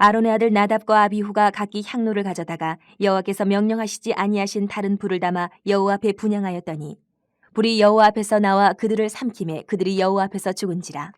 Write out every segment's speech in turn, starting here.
아론의 아들 나답과 아비후가 각기 향로를 가져다가 여호와께서 명령하시지 아니하신 다른 불을 담아 여호와 앞에 분향하였더니 불이 여호와 앞에서 나와 그들을 삼키매 그들이 여호와 앞에서 죽은지라.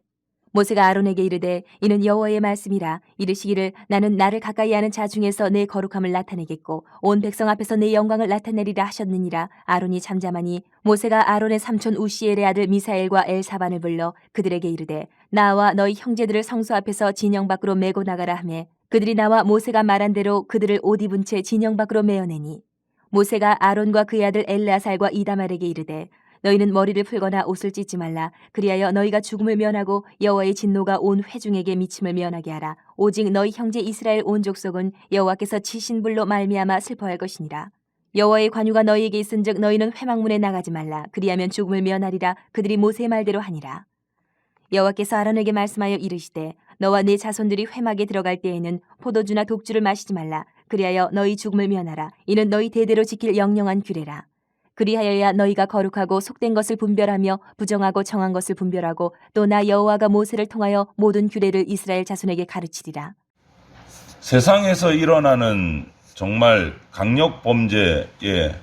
모세가 아론에게 이르되 이는 여호와의 말씀이라. 이르시기를 나는 나를 가까이 하는 자 중에서 내 거룩함을 나타내겠고 온 백성 앞에서 내 영광을 나타내리라 하셨느니라. 아론이 잠잠하니 모세가 아론의 삼촌 우시엘의 아들 미사엘과 엘사반을 불러 그들에게 이르되 나와 너희 형제들을 성소 앞에서 진영 밖으로 메고 나가라 하매 그들이 나와 모세가 말한 대로 그들을 옷 입은 채 진영 밖으로 메어내니 모세가 아론과 그의 아들 엘르아살과 이다말에게 이르되 너희는 머리를 풀거나 옷을 찢지 말라. 그리하여 너희가 죽음을 면하고 여호와의 진노가 온 회중에게 미침을 면하게 하라. 오직 너희 형제 이스라엘 온 족속은 여호와께서 치신 불로 말미암아 슬퍼할 것이니라. 여호와의 관유가 너희에게 있은즉 너희는 회막문에 나가지 말라. 그리하면 죽음을 면하리라. 그들이 모세의 말대로 하니라. 여호와께서 아론에게 말씀하여 이르시되 너와 네 자손들이 회막에 들어갈 때에는 포도주나 독주를 마시지 말라. 그리하여 너희 죽음을 면하라. 이는 너희 대대로 지킬 영영한 규례라. 그리하여야 너희가 거룩하고 속된 것을 분별하며 부정하고 정한 것을 분별하고 또 나 여호와가 모세를 통하여 모든 규례를 이스라엘 자손에게 가르치리라. 세상에서 일어나는 정말 강력 범죄의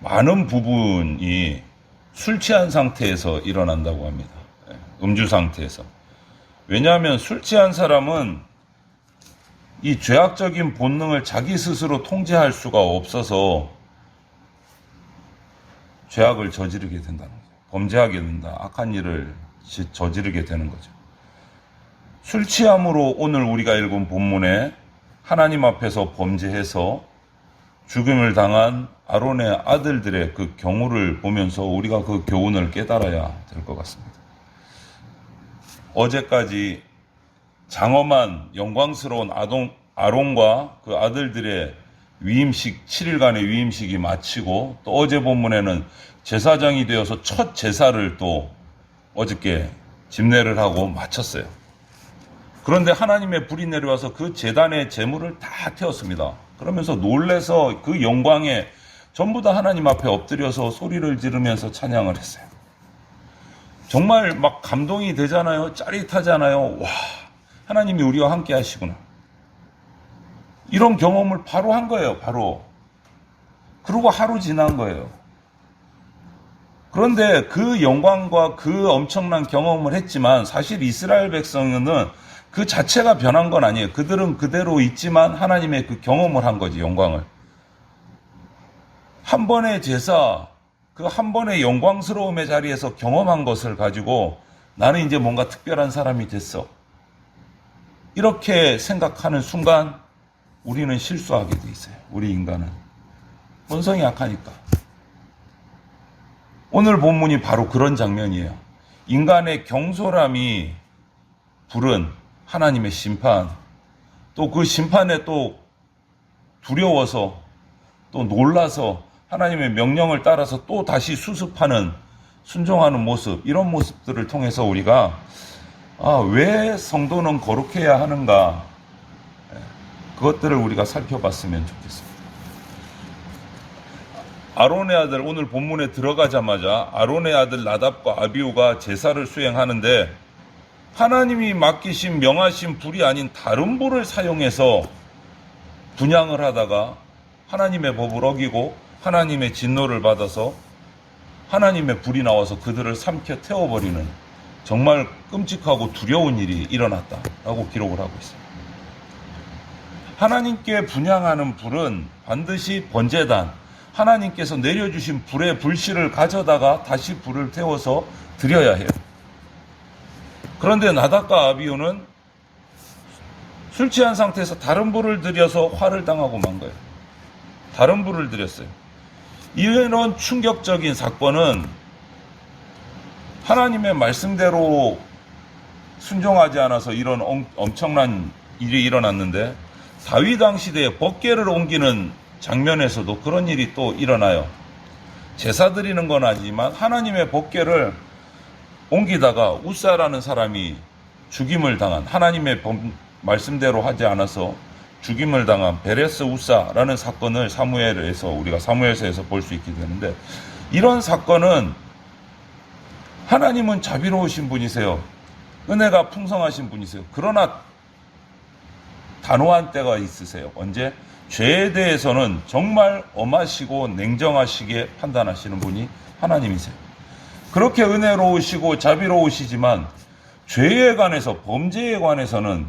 많은 부분이 술 취한 상태에서 일어난다고 합니다. 음주 상태에서. 왜냐하면 술 취한 사람은 이 죄악적인 본능을 자기 스스로 통제할 수가 없어서 죄악을 저지르게 된다는 거죠. 범죄하게 된다. 악한 일을 저지르게 되는 거죠. 술 취함으로 오늘 우리가 읽은 본문에 하나님 앞에서 범죄해서 죽음을 당한 아론의 아들들의 그 경우를 보면서 우리가 그 교훈을 깨달아야 될 것 같습니다. 어제까지 장엄한 영광스러운 아론과 그 아들들의 위임식, 7일간의 위임식이 마치고 또 어제 본문에는 제사장이 되어서 첫 제사를 또 어저께 집례를 하고 마쳤어요. 그런데 하나님의 불이 내려와서 그 제단의 제물을 다 태웠습니다. 그러면서 놀래서 그 영광에 전부 다 하나님 앞에 엎드려서 소리를 지르면서 찬양을 했어요. 정말 막 감동이 되잖아요. 짜릿하잖아요. 와, 하나님이 우리와 함께 하시구나. 이런 경험을 바로 한 거예요, 바로. 그리고 하루 지난 거예요. 그런데 그 영광과 그 엄청난 경험을 했지만 사실 이스라엘 백성은 그 자체가 변한 건 아니에요. 그들은 그대로 있지만 하나님의 그 경험을 한 거지, 영광을. 한 번의 제사, 그 한 번의 영광스러움의 자리에서 경험한 것을 가지고 나는 이제 뭔가 특별한 사람이 됐어. 이렇게 생각하는 순간 우리는 실수하게 돼 있어요. 우리 인간은. 본성이 약하니까. 오늘 본문이 바로 그런 장면이에요. 인간의 경솔함이 부른 하나님의 심판, 또 그 심판에 또 두려워서 또 놀라서 하나님의 명령을 따라서 또 다시 수습하는, 순종하는 모습, 이런 모습들을 통해서 우리가 왜 성도는 거룩해야 하는가, 그것들을 우리가 살펴봤으면 좋겠습니다. 아론의 아들, 오늘 본문에 들어가자마자 아론의 아들 나답과 아비후가 제사를 수행하는데 하나님이 맡기신 명하신 불이 아닌 다른 불을 사용해서 분향을 하다가 하나님의 법을 어기고 하나님의 진노를 받아서 하나님의 불이 나와서 그들을 삼켜 태워버리는 정말 끔찍하고 두려운 일이 일어났다라고 기록을 하고 있습니다. 하나님께 분향하는 불은 반드시 번제단, 하나님께서 내려주신 불의 불씨를 가져다가 다시 불을 태워서 드려야 해요. 그런데 나답과 아비후는 술 취한 상태에서 다른 불을 들여서 화를 당하고 만 거예요. 다른 불을 들였어요. 이런 충격적인 사건은 하나님의 말씀대로 순종하지 않아서 이런 엄청난 일이 일어났는데 다윗 왕 시대에 법궤를 옮기는 장면에서도 그런 일이 또 일어나요. 제사 드리는 건 아니지만 하나님의 법궤를 옮기다가 우사라는 사람이 죽임을 당한, 하나님의 말씀대로 하지 않아서 죽임을 당한 베레스 우사라는 사건을 우리가 사무엘서에서 볼 수 있게 되는데, 이런 사건은 하나님은 자비로우신 분이세요. 은혜가 풍성하신 분이세요. 그러나 단호한 때가 있으세요. 언제? 죄에 대해서는 정말 엄하시고 냉정하시게 판단하시는 분이 하나님이세요. 그렇게 은혜로우시고 자비로우시지만 죄에 관해서, 범죄에 관해서는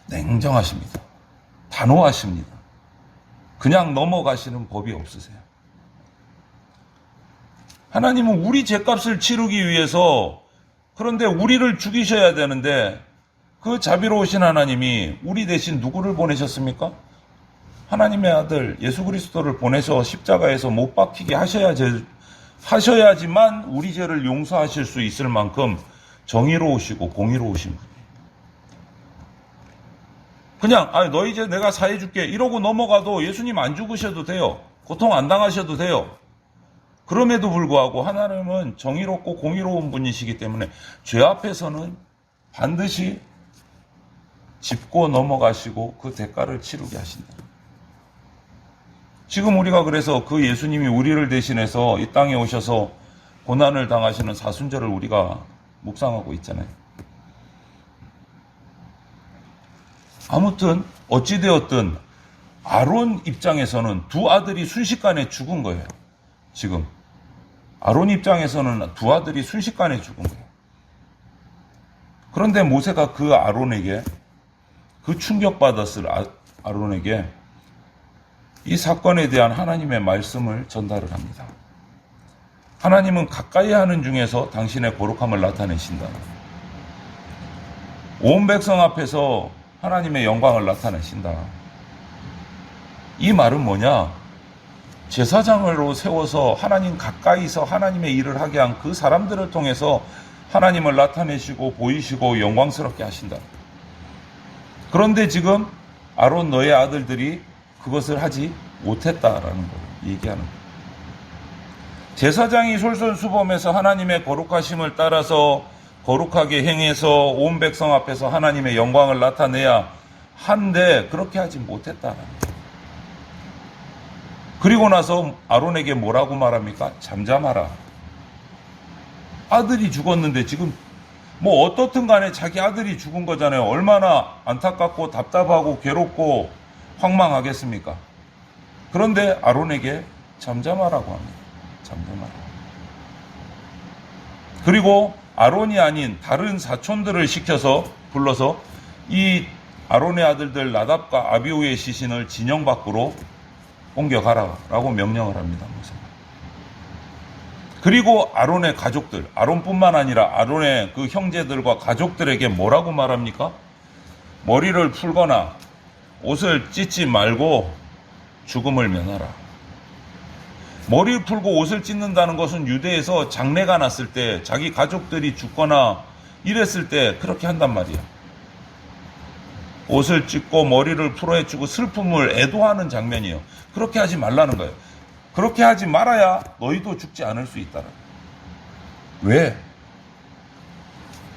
냉정하십니다. 단호하십니다. 그냥 넘어가시는 법이 없으세요. 하나님은 우리 죄값을 치르기 위해서, 그런데 우리를 죽이셔야 되는데 그 자비로우신 하나님이 우리 대신 누구를 보내셨습니까? 하나님의 아들 예수 그리스도를 보내서 십자가에서 못 박히게 하셔야지만 우리 죄를 용서하실 수 있을 만큼 정의로우시고 공의로우신 분이에요. 그냥 너희 죄 내가 사해줄게 이러고 넘어가도 예수님 안 죽으셔도 돼요. 고통 안 당하셔도 돼요. 그럼에도 불구하고 하나님은 정의롭고 공의로운 분이시기 때문에 죄 앞에서는 반드시 짚고 넘어가시고 그 대가를 치르게 하신다. 지금 우리가 그래서 그 예수님이 우리를 대신해서 이 땅에 오셔서 고난을 당하시는 사순절을 우리가 묵상하고 있잖아요. 아무튼 어찌되었든 아론 입장에서는 두 아들이 순식간에 죽은 거예요. 지금 아론 입장에서는 두 아들이 순식간에 죽은 거예요. 그런데 모세가 그 아론에게, 그 충격받았을 아론에게 이 사건에 대한 하나님의 말씀을 전달을 합니다. 하나님은 가까이 하는 중에서 당신의 거룩함을 나타내신다. 온 백성 앞에서 하나님의 영광을 나타내신다. 이 말은 뭐냐? 제사장으로 세워서 하나님 가까이서 하나님의 일을 하게 한 그 사람들을 통해서 하나님을 나타내시고 보이시고 영광스럽게 하신다. 그런데 지금 아론 너의 아들들이 그것을 하지 못했다라는 걸 얘기하는 거예요. 제사장이 솔선수범해서 하나님의 거룩하심을 따라서 거룩하게 행해서 온 백성 앞에서 하나님의 영광을 나타내야 한데 그렇게 하지 못했다라는 거예요. 그리고 나서 아론에게 뭐라고 말합니까? 잠잠하라. 아들이 죽었는데 지금 뭐 어떻든 간에 자기 아들이 죽은 거잖아요. 얼마나 안타깝고 답답하고 괴롭고 황망하겠습니까? 그런데 아론에게 잠잠하라고 합니다. 잠잠하라. 그리고 아론이 아닌 다른 사촌들을 시켜서 불러서 이 아론의 아들들 나답과 아비후의 시신을 진영 밖으로 옮겨가라라고 명령을 합니다. 모세가. 그리고 아론의 가족들, 아론뿐만 아니라 아론의 그 형제들과 가족들에게 뭐라고 말합니까? 머리를 풀거나 옷을 찢지 말고 죽음을 면하라. 머리를 풀고 옷을 찢는다는 것은 유대에서 장례가 났을 때 자기 가족들이 죽거나 이랬을 때 그렇게 한단 말이야. 옷을 찢고 머리를 풀어헤치고 슬픔을 애도하는 장면이에요. 그렇게 하지 말라는 거예요. 그렇게 하지 말아야 너희도 죽지 않을 수 있다라. 왜?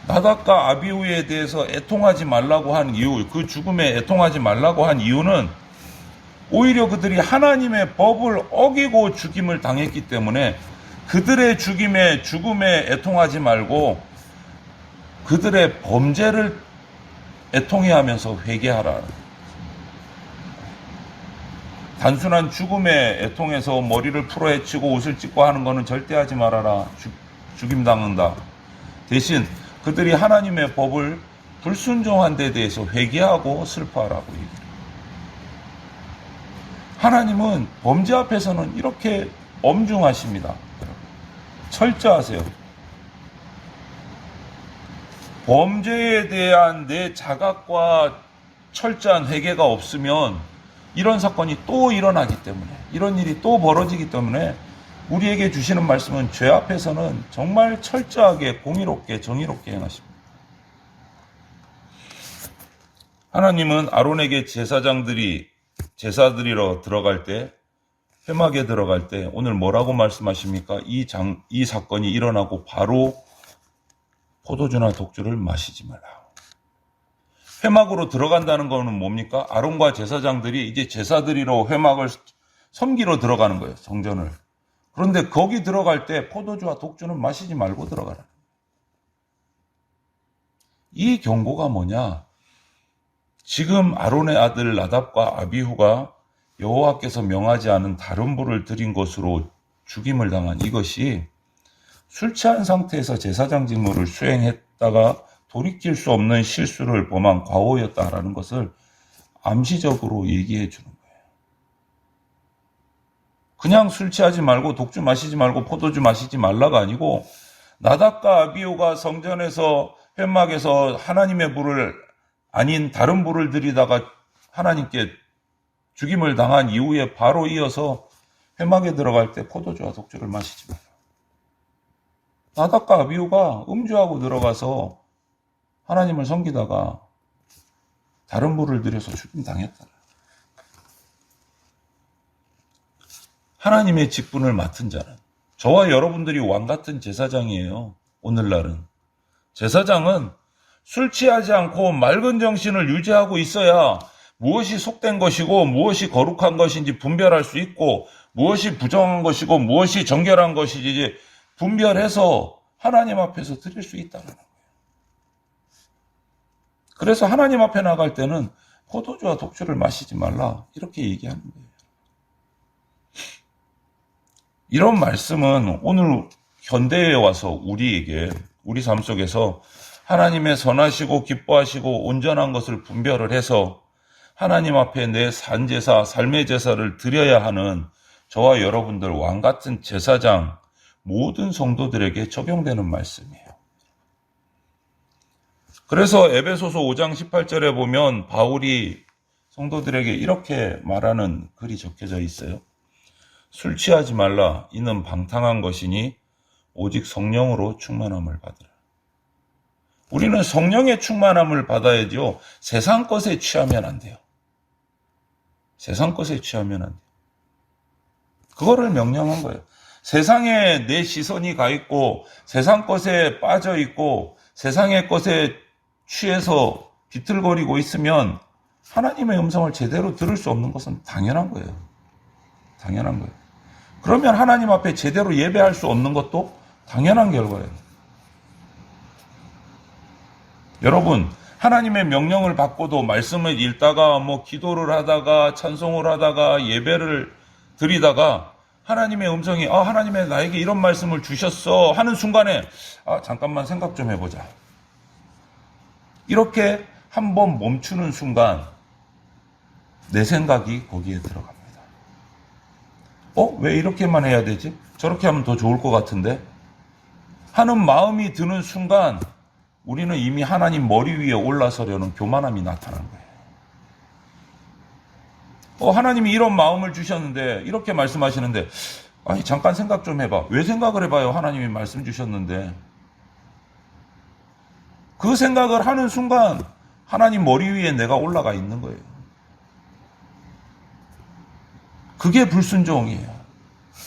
나답과 아비후에 대해서 애통하지 말라고 한 이유, 그 죽음에 애통하지 말라고 한 이유는 오히려 그들이 하나님의 법을 어기고 죽임을 당했기 때문에 그들의 죽음에 애통하지 말고 그들의 범죄를 애통해하면서 회개하라. 단순한 죽음에 애통해서 머리를 풀어헤치고 옷을 찢고 하는 것은 절대 하지 말아라. 죽임당한다. 대신 그들이 하나님의 법을 불순종한 데 대해서 회개하고 슬퍼하라고 얘기해요. 하나님은 범죄 앞에서는 이렇게 엄중하십니다. 철저하세요. 범죄에 대한 내 자각과 철저한 회개가 없으면 이런 사건이 또 일어나기 때문에, 이런 일이 또 벌어지기 때문에 우리에게 주시는 말씀은 죄 앞에서는 정말 철저하게 공의롭게 정의롭게 행하십니다. 하나님은 아론에게 제사드리러 들어갈 때, 회막에 들어갈 때 오늘 뭐라고 말씀하십니까? 이 사건이 일어나고 바로 포도주나 독주를 마시지 말라. 회막으로 들어간다는 것은 뭡니까? 아론과 제사장들이 이제 제사드리러 회막을 섬기러 들어가는 거예요. 성전을. 그런데 거기 들어갈 때 포도주와 독주는 마시지 말고 들어가라. 이 경고가 뭐냐? 지금 아론의 아들 나답과 아비후가 여호와께서 명하지 않은 다른 불을 드린 것으로 죽임을 당한 이것이 술 취한 상태에서 제사장 직무를 수행했다가 돌이킬 수 없는 실수를 범한 과오였다라는 것을 암시적으로 얘기해 주는 거예요. 그냥 술 취하지 말고 독주 마시지 말고 포도주 마시지 말라가 아니고 나답과 아비후가 성전에서 회막에서 하나님의 불을 아닌 다른 불을 들이다가 하나님께 죽임을 당한 이후에 바로 이어서 회막에 들어갈 때 포도주와 독주를 마시지 말라. 나답과 아비후가 음주하고 들어가서 하나님을 섬기다가 다른 불을 들여서 죽임 당했다. 하나님의 직분을 맡은 자는 저와 여러분들이 왕 같은 제사장이에요. 오늘날은 제사장은 술 취하지 않고 맑은 정신을 유지하고 있어야 무엇이 속된 것이고 무엇이 거룩한 것인지 분별할 수 있고 무엇이 부정한 것이고 무엇이 정결한 것인지 분별해서 하나님 앞에서 드릴 수 있다는 거예요. 그래서 하나님 앞에 나갈 때는 포도주와 독주를 마시지 말라 이렇게 얘기하는 거예요. 이런 말씀은 오늘 현대에 와서 우리에게 우리 삶 속에서 하나님의 선하시고 기뻐하시고 온전한 것을 분별을 해서 하나님 앞에 내 산제사, 삶의 제사를 드려야 하는 저와 여러분들 왕 같은 제사장 모든 성도들에게 적용되는 말씀이에요. 그래서 에베소서 5장 18절에 보면 바울이 성도들에게 이렇게 말하는 글이 적혀져 있어요. 술 취하지 말라. 이는 방탕한 것이니 오직 성령으로 충만함을 받으라. 우리는 성령의 충만함을 받아야죠. 세상 것에 취하면 안 돼요. 세상 것에 취하면 안 돼요. 그거를 명령한 거예요. 세상에 내 시선이 가 있고 세상 것에 빠져 있고 세상의 것에 취해서 비틀거리고 있으면 하나님의 음성을 제대로 들을 수 없는 것은 당연한 거예요. 당연한 거예요. 그러면 하나님 앞에 제대로 예배할 수 없는 것도 당연한 결과예요. 여러분, 하나님의 명령을 받고도 말씀을 읽다가 기도를 하다가 찬송을 하다가 예배를 드리다가 하나님의 음성이 하나님의 나에게 이런 말씀을 주셨어 하는 순간에 잠깐만 생각 좀 해보자. 이렇게 한번 멈추는 순간 내 생각이 거기에 들어갑니다. 왜 이렇게만 해야 되지? 저렇게 하면 더 좋을 것 같은데? 하는 마음이 드는 순간 우리는 이미 하나님 머리 위에 올라서려는 교만함이 나타난 거예요. 하나님이 이런 마음을 주셨는데 이렇게 말씀하시는데 잠깐 생각 좀 해봐. 왜 생각을 해봐요? 하나님이 말씀 주셨는데. 그 생각을 하는 순간 하나님 머리 위에 내가 올라가 있는 거예요. 그게 불순종이에요.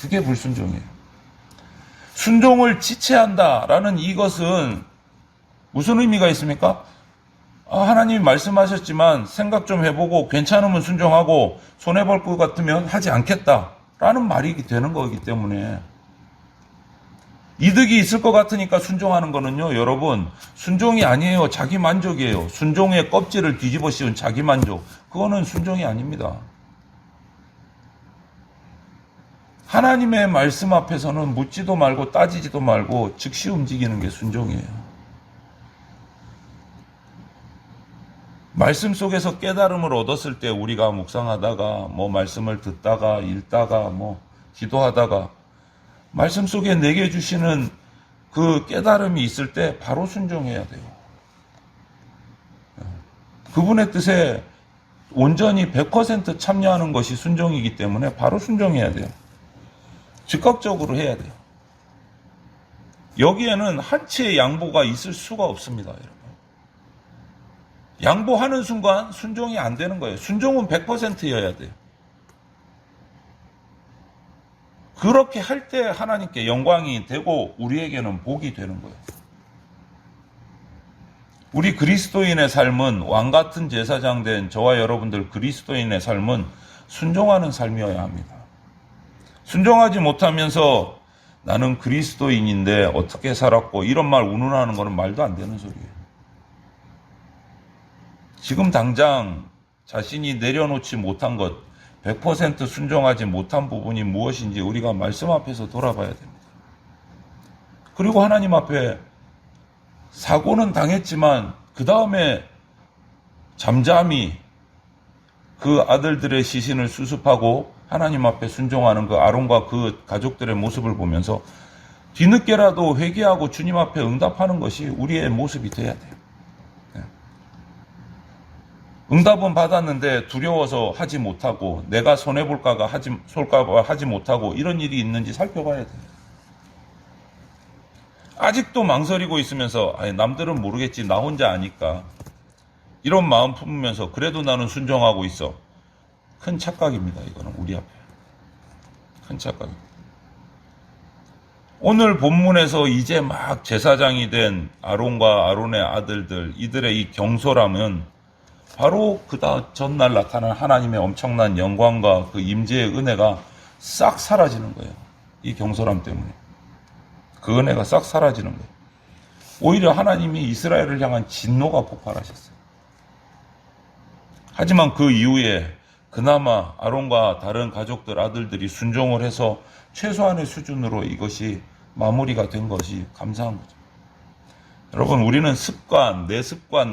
그게 불순종이에요. 순종을 지체한다라는 이것은 무슨 의미가 있습니까? 하나님이 말씀하셨지만 생각 좀 해보고 괜찮으면 순종하고 손해볼 것 같으면 하지 않겠다라는 말이 되는 거기 때문에 이득이 있을 것 같으니까 순종하는 거는요, 여러분, 순종이 아니에요. 자기 만족이에요. 순종의 껍질을 뒤집어 씌운 자기 만족. 그거는 순종이 아닙니다. 하나님의 말씀 앞에서는 묻지도 말고 따지지도 말고 즉시 움직이는 게 순종이에요. 말씀 속에서 깨달음을 얻었을 때 우리가 묵상하다가 말씀을 듣다가 읽다가 기도하다가 말씀 속에 내게 주시는 그 깨달음이 있을 때 바로 순종해야 돼요. 그분의 뜻에 온전히 100% 참여하는 것이 순종이기 때문에 바로 순종해야 돼요. 즉각적으로 해야 돼요. 여기에는 한치의 양보가 있을 수가 없습니다, 여러분. 양보하는 순간 순종이 안 되는 거예요. 순종은 100%여야 돼요. 그렇게 할 때 하나님께 영광이 되고 우리에게는 복이 되는 거예요. 우리 그리스도인의 삶은 왕 같은 제사장 된 저와 여러분들 그리스도인의 삶은 순종하는 삶이어야 합니다. 순종하지 못하면서 나는 그리스도인인데 어떻게 살았고 이런 말 운운하는 것은 말도 안 되는 소리예요. 지금 당장 자신이 내려놓지 못한 것, 100% 순종하지 못한 부분이 무엇인지 우리가 말씀 앞에서 돌아봐야 됩니다. 그리고 하나님 앞에 사고는 당했지만 그 다음에 잠잠히 그 아들들의 시신을 수습하고 하나님 앞에 순종하는 그 아론과 그 가족들의 모습을 보면서 뒤늦게라도 회개하고 주님 앞에 응답하는 것이 우리의 모습이 돼야 돼요. 응답은 받았는데 두려워서 하지 못하고 내가 손해볼까봐 하지 못하고 이런 일이 있는지 살펴봐야 돼요. 아직도 망설이고 있으면서 남들은 모르겠지 나 혼자 아니까 이런 마음 품으면서 그래도 나는 순종하고 있어. 큰 착각입니다. 이거는 우리 앞에 큰 착각입니다. 오늘 본문에서 이제 막 제사장이 된 아론과 아론의 아들들 이들의 이 경솔함은 바로 그 전날 나타난 하나님의 엄청난 영광과 그 임재의 은혜가 싹 사라지는 거예요. 이 경솔함 때문에 그 은혜가 싹 사라지는 거예요. 오히려 하나님이 이스라엘을 향한 진노가 폭발하셨어요. 하지만 그 이후에 그나마 아론과 다른 가족들 아들들이 순종을 해서 최소한의 수준으로 이것이 마무리가 된 것이 감사한 거죠. 여러분, 우리는 습관,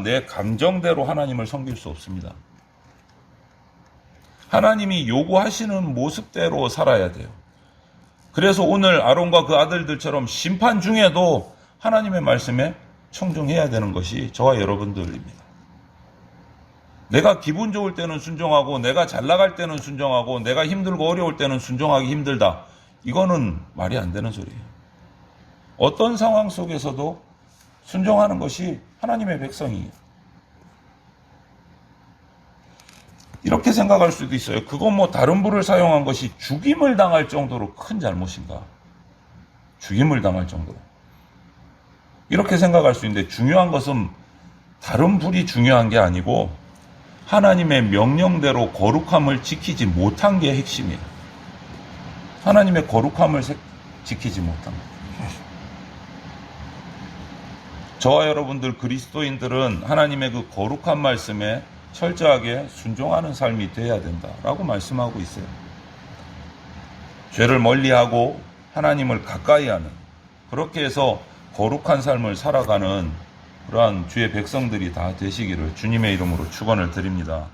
내 감정대로 하나님을 섬길 수 없습니다. 하나님이 요구하시는 모습대로 살아야 돼요. 그래서 오늘 아론과 그 아들들처럼 심판 중에도 하나님의 말씀에 청중해야 되는 것이 저와 여러분들입니다. 내가 기분 좋을 때는 순종하고 내가 잘 나갈 때는 순종하고 내가 힘들고 어려울 때는 순종하기 힘들다. 이거는 말이 안 되는 소리예요. 어떤 상황 속에서도 순종하는 것이 하나님의 백성이에요. 이렇게 생각할 수도 있어요. 그건 뭐 다른 불을 사용한 것이 죽임을 당할 정도로 큰 잘못인가? 죽임을 당할 정도로. 이렇게 생각할 수 있는데 중요한 것은 다른 불이 중요한 게 아니고 하나님의 명령대로 거룩함을 지키지 못한 게 핵심이에요. 하나님의 거룩함을 지키지 못한 것. 저와 여러분들 그리스도인들은 하나님의 그 거룩한 말씀에 철저하게 순종하는 삶이 돼야 된다라고 말씀하고 있어요. 죄를 멀리하고 하나님을 가까이 하는, 그렇게 해서 거룩한 삶을 살아가는 그러한 주의 백성들이 다 되시기를 주님의 이름으로 축원을 드립니다.